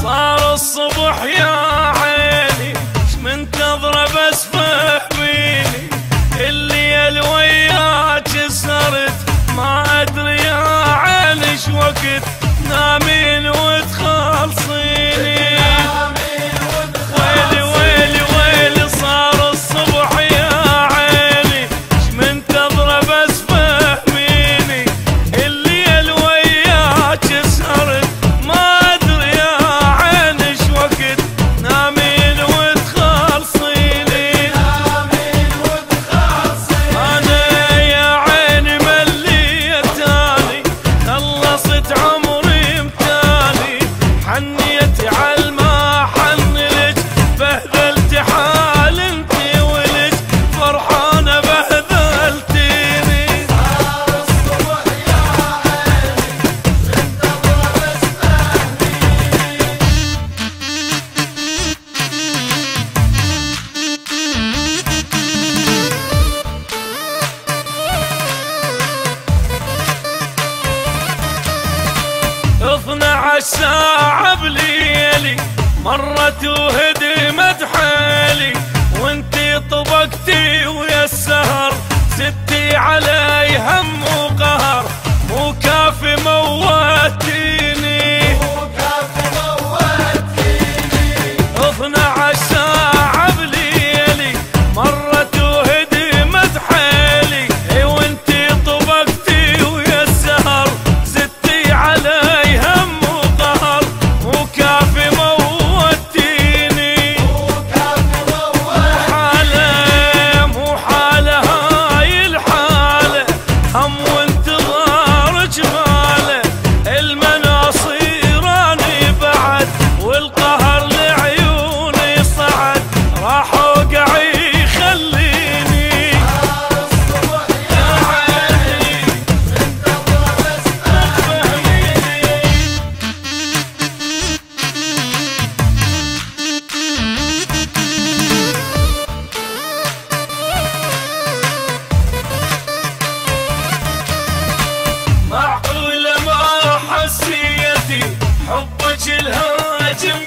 صار الصبح يا عيني منتظرة بس فهميني الليل وياك سهرت ما ادري يا عيني شوقت نامين وتخلصيني ويلي ويلي ويلي صار الصبح يا عيني منتظرة بس فهميني الليل وياك سهرت ما ادري يا عيني شوقت نامين وتخلصيني انا يا عيني مليتاني خلصت عمري متاني حنيتي عالما حنلك بهذلت حال انتي ولك فرحانة بهذلتيني صار الصبح يا عيني منتظرة بس فهميني 12 ساعة بليلي مرت وهدمت حالي وانتي طبقتي ويا السهر زدتي علي هم وقهر مو كافي موتيني 12 ساعة بليلي مرت وهدمت حالي وانتي طبقتي ويا السهر زدتي علي هم وقهر مو كافي موتيني حالة مو حالة هاي الحالة هم وانتظار جماله المناصير اني بعد والقهر لعيوني صعد راح اوقع يخليني الصبح يا عيني منتظرة بس فهميني معقولة ما حسيتي حبك الهاجم